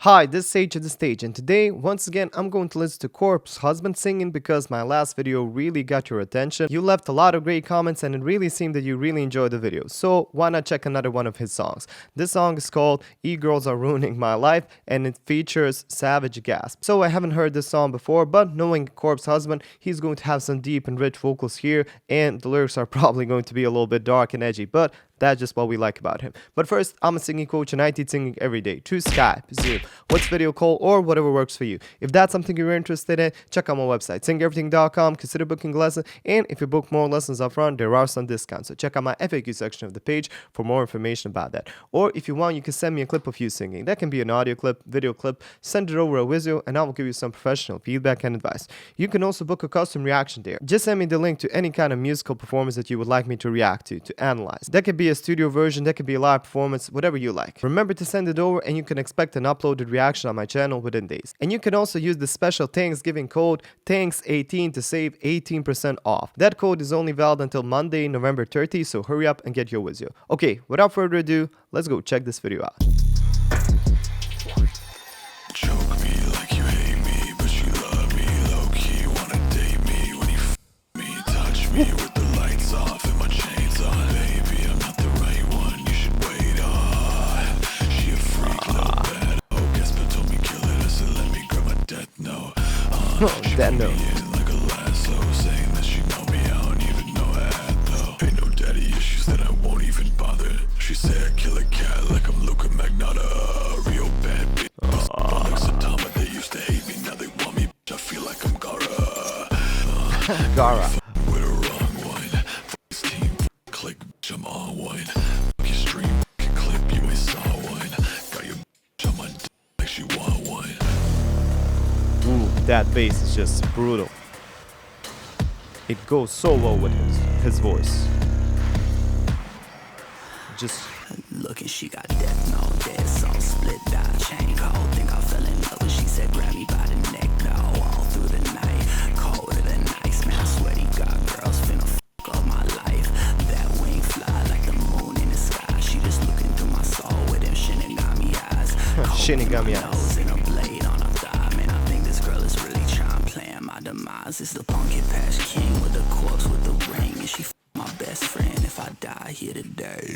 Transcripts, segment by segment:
Hi, this is Sage to the stage, and today, once again, I'm going to listen to Corpse Husband singing because my last video really got your attention. You left a lot of great comments, and it really seemed that you really enjoyed the video, so why not check another one of his songs? This song is called E-Girls Are Ruining My Life, and it features Savage Gasp. So I haven't heard this song before, but knowing Corpse Husband, he's going to have some deep and rich vocals here, and the lyrics are probably going to be a little bit dark and edgy, but that's just what we like about him. But first, I'm a singing coach and I teach singing every day through Skype, Zoom, what's video call, or whatever works for you. If that's something you're interested in, check out my website, singeverything.com, consider booking a lesson, and if you book more lessons up front, there are some discounts. So check out my FAQ section of the page for more information about that. Or if you want, you can send me a clip of you singing. That can be an audio clip, video clip, send it over a video, and I will give you some professional feedback and advice. You can also book a custom reaction there. Just send me the link to any kind of musical performance that you would like me to react to analyze. That could be a studio version, that could be a live performance, whatever you like. Remember to send it over and you can expect an uploaded reaction on my channel within days. And you can also use the special Thanksgiving code THANKS18 to save 18% off. That code is only valid until Monday, November 30, so hurry up and get your Wizio. Okay, without further ado, let's go check this video out. Choke me like you hate me, but you love me low-key. Wanna date me when you me, touch me with the lights off and my chains on. Baby, I'm not the right one, you should wait on. She a freak, little bad. Oh, guess but told me kill it, I said let me grab my death note. She That put note. me in like a lasso, saying that she know me, I don't even know I had though. Ain't no daddy issues that I won't even bother. She say I kill a cat like I'm Luca Magnotta, real bad bitch. Like Satama, they used to hate me, now they want me. I feel like I'm Gara. Gara. With a wrong one. This team, click, bitch, I'm on one. Fuck your stream, clip, you ain't saw one. Got your bitch on my dick like she want one. Ooh, that bass is just brutal. It goes so well with his voice. Just Look, and she got death, no dead, so split that chain cold. Think I fell in love, and she said, grab me by the neck, no, all through the night. Colder than ice, man, I swear to God, girls finna fuck up my life. That wing fly like the moon in the sky. She just looking through my soul with them shinigami eyes. Shinigami eyes. Nose and a blade on her thigh, man, I think this girl is really trying to plan my demise. It's the pumpkin patch king with the corpse with the ring, and she my best friend if I die here today.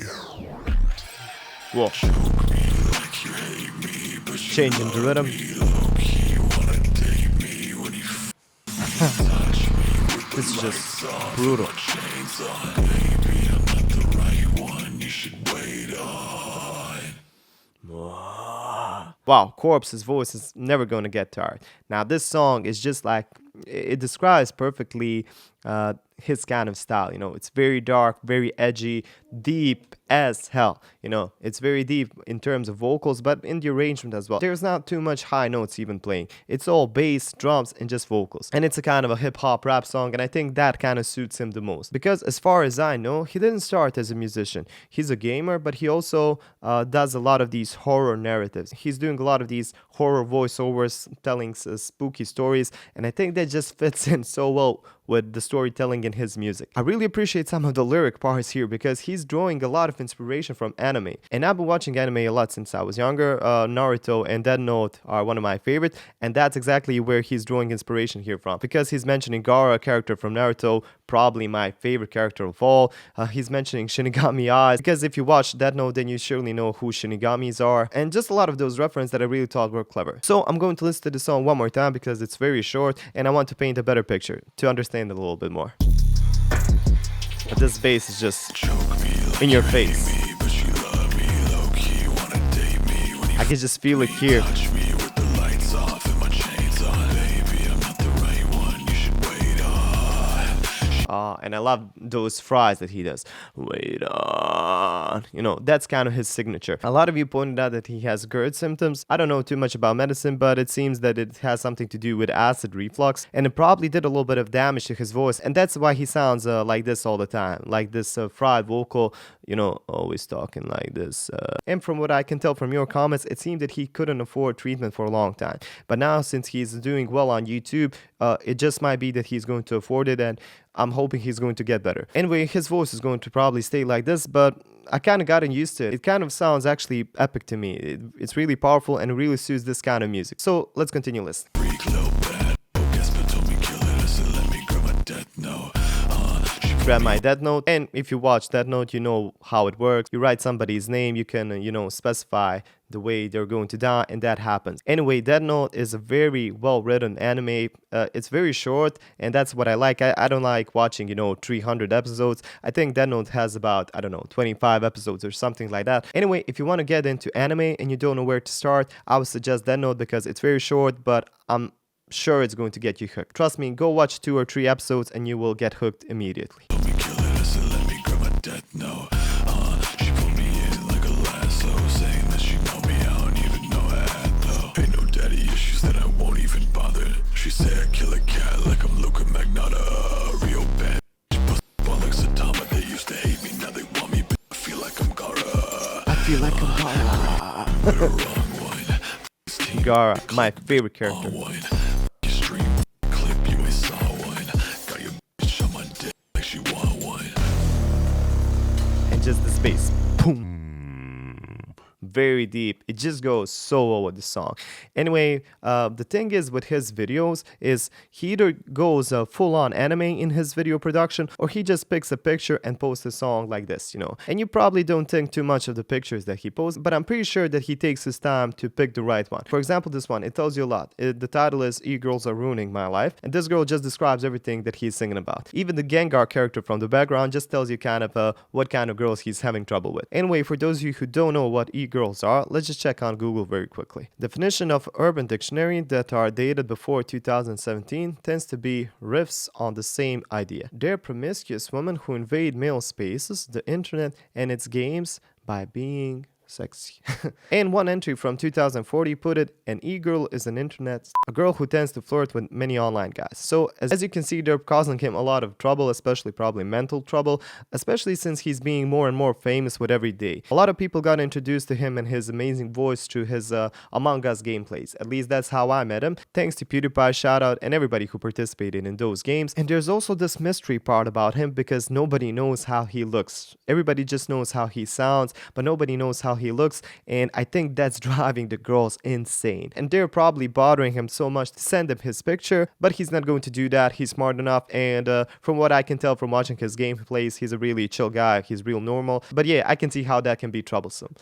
whoa. Like you hate me, but you Changing the rhythm. low-key. Wanna date me when you touch me with This is the just lights off. brutal. Chains on, baby, I'm not the right one, you should wait on. Wow, Corpse's voice is never going to get tired. Now, this song is just like, it describes perfectly his kind of style. You know, it's very dark, very edgy, deep as hell. You know, it's very deep in terms of vocals, but in the arrangement as well. There's not too much high notes even playing. It's all bass, drums, and just vocals. And it's a kind of a hip-hop rap song, and I think that kind of suits him the most. Because as far as I know, he didn't start as a musician. He's a gamer, but he also does a lot of these horror narratives. He's doing a lot of these horror voiceovers, telling spooky stories, and I think that just fits in so well with the storytelling in his music. I really appreciate some of the lyric parts here because he's drawing a lot of inspiration from anime. And I've been watching anime a lot since I was younger. Naruto and Death Note are one of my favorites, and that's exactly where he's drawing inspiration here from. Because he's mentioning Gaara, a character from Naruto, probably my favorite character of all. He's mentioning Shinigami eyes, because if you watch Death Note, then you surely know who Shinigamis are. And just a lot of those references that I really thought were clever. So I'm going to listen to the song one more time because it's very short, and I want to paint a better picture to understand it a little bit more. But this bass is just in your face. I can just feel it here. And I love those fries that he does. Wait on. You know, that's kind of his signature. A lot of you pointed out that he has GERD symptoms. I don't know too much about medicine, but it seems that it has something to do with acid reflux. And it probably did a little bit of damage to his voice. And that's why he sounds like this all the time. Like this fried vocal always talking like this. And from what I can tell from your comments, it seemed that he couldn't afford treatment for a long time. But now, since he's doing well on YouTube, it just might be that he's going to afford it, and I'm hoping he's going to get better. Anyway, his voice is going to probably stay like this, but I kind of gotten used to it. It kind of sounds actually epic to me. It's really powerful and it really suits this kind of music. So let's continue listening. Grab my Death Note, and if you watch Death Note, you know how it works. You write somebody's name, you can specify the way they're going to die, and that happens. Anyway, Death Note is a very well written anime. It's very short, and that's what I like. I don't like watching 300 episodes. I think Death Note has about 25 episodes or something like that. Anyway, if you want to get into anime and you don't know where to start, I would suggest Death Note because it's very short, but I'm sure it's going to get you hooked. Trust me, go watch 2 or 3 episodes and you will get hooked immediately. She put me in like a lasso, saying that she know me, I don't even know I had though. Ain't no daddy issues that I won't even bother. She say I kill a cat like I'm Luca Magnotta. Real bad pussy ball like Satama. They used to hate me, now they want me, but I feel like I'm Gara. I feel like I'm Gara. But a wrong one. Gara, my favorite character. Stream clip, you ain't saw one. Got your bitch on my dick like she want one. And just the space. Boom. Very deep. It just goes so well with the song. Anyway, the thing is with his videos is he either goes full-on anime in his video production, or he just picks a picture and posts a song like this, And you probably don't think too much of the pictures that he posts, but I'm pretty sure that he takes his time to pick the right one. For example, this one, it tells you a lot. The title is "E-Girls Are Ruining My Life," and this girl just describes everything that he's singing about. Even the Gengar character from the background just tells you kind of what kind of girls he's having trouble with. Anyway, for those of you who don't know what E-Girls are, let's just check on Google very quickly. Definition of Urban Dictionary that are dated before 2017 tends to be riffs on the same idea. They're promiscuous women who invade male spaces, the internet, and its games by being sexy. And one entry from 2040 put it, an e-girl is an internet, a girl who tends to flirt with many online guys. So as you can see, they're causing him a lot of trouble, especially probably mental trouble, especially since he's being more and more famous with every day. A lot of people got introduced to him and his amazing voice through his Among Us gameplays. At least that's how I met him. Thanks to PewDiePie, shoutout, and everybody who participated in those games. And there's also this mystery part about him because nobody knows how he looks. Everybody just knows how he sounds, but nobody knows how he looks, and I think that's driving the girls insane. And they're probably bothering him so much to send him his picture, but he's not going to do that. He's smart enough, and from what I can tell from watching his gameplays, he's a really chill guy. He's real normal, but yeah, I can see how that can be troublesome.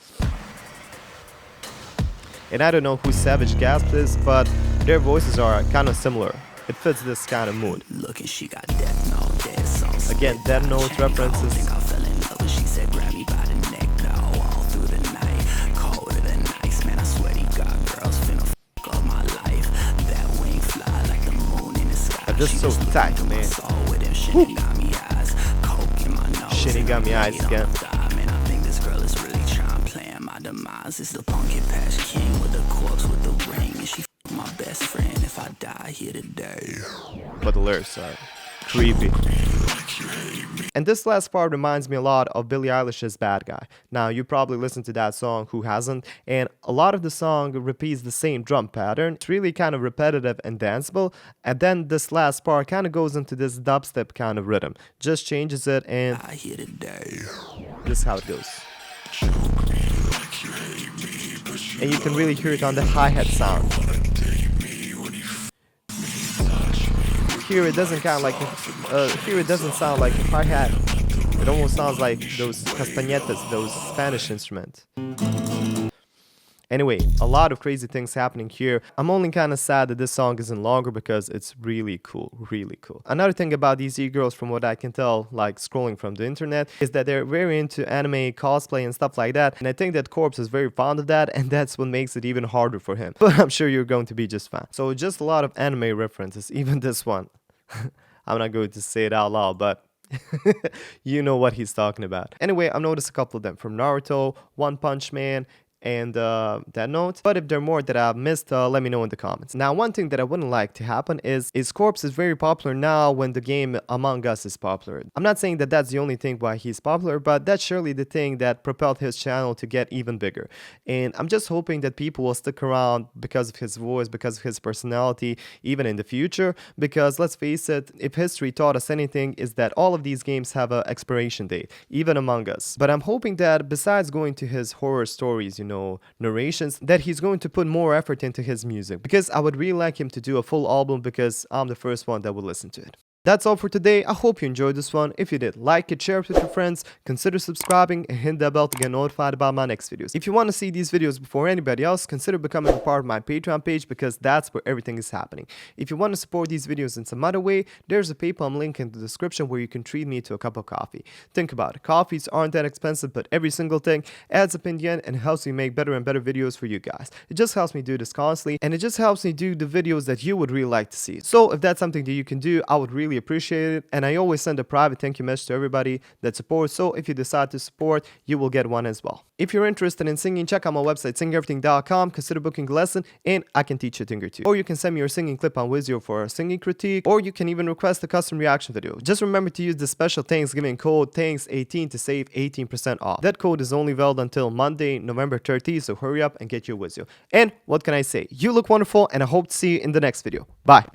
And I don't know who savagegasp is, but their voices are kind of similar. It fits this kind of mood. Look, and she got Death Note, dead songs. Again, Death Note references. Think I fell in love, she said grab me by the neck, no, all through the night, colder than ice, man, I swear to God, girls finna fuck up my life. That wing fly like the moon in the sky. This is so tight, man. With them shinigami eyes, coke in my nose. Shinigami eyes again. Man, I think this girl is really trying to plan my demise. It's the pumpkin patch king with the corpse with the ring, and she my best friend if I die here today. But the lyrics are creepy. And this last part reminds me a lot of Billie Eilish's Bad Guy. Now, you probably listened to that song, who hasn't? And a lot of the song repeats the same drum pattern. It's really kind of repetitive and danceable. And then this last part kind of goes into this dubstep kind of rhythm. Just changes it, and this is how it goes. And you can really hear it on the hi-hat sound. Here it doesn't sound like a hi-hat. It almost sounds like those castañetas, those Spanish instruments. Anyway, a lot of crazy things happening here. I'm only kind of sad that this song isn't longer because it's really cool, really cool. Another thing about these e-girls, from what I can tell, like scrolling from the internet, is that they're very into anime cosplay and stuff like that. And I think that Corpse is very fond of that, and that's what makes it even harder for him. But I'm sure you're going to be just fine. So just a lot of anime references, even this one. I'm not going to say it out loud, but you know what he's talking about. Anyway, I've noticed a couple of them from Naruto, One Punch Man, and that note. But if there are more that I've missed, let me know in the comments. Now, one thing that I wouldn't like to happen is Corpse is very popular now when the game Among Us is popular. I'm not saying that that's the only thing why he's popular, but that's surely the thing that propelled his channel to get even bigger. And I'm just hoping that people will stick around because of his voice, because of his personality, even in the future. Because let's face it, if history taught us anything, is that all of these games have an expiration date, even Among Us. But I'm hoping that besides going to his horror stories, narrations, that he's going to put more effort into his music. Because I would really like him to do a full album, because I'm the first one that will listen to it. That's all for today. I hope you enjoyed this one. If you did, like it, share it with your friends, consider subscribing, and hit that bell to get notified about my next videos. If you want to see these videos before anybody else, consider becoming a part of my Patreon page, because that's where everything is happening. If you want to support these videos in some other way, there's a PayPal link in the description where you can treat me to a cup of coffee. Think about it, coffees aren't that expensive, but every single thing adds up in the end and helps me make better and better videos for you guys. It just helps me do this constantly, and it just helps me do the videos that you would really like to see. So if that's something that you can do, I would really appreciate it. And I always send a private thank you message to everybody that supports, so if you decide to support, you will get one as well. If you're interested in singing, check out my website singeverything.com, consider booking a lesson, and I can teach you a thing or two. Or you can send me your singing clip on Vizio for a singing critique, or you can even request a custom reaction video. Just remember to use the special Thanksgiving code THANKS18 to save 18% off. That code is only valid until Monday, November 30th, so hurry up and get your Vizio. And what can I say? You look wonderful, and I hope to see you in the next video. Bye!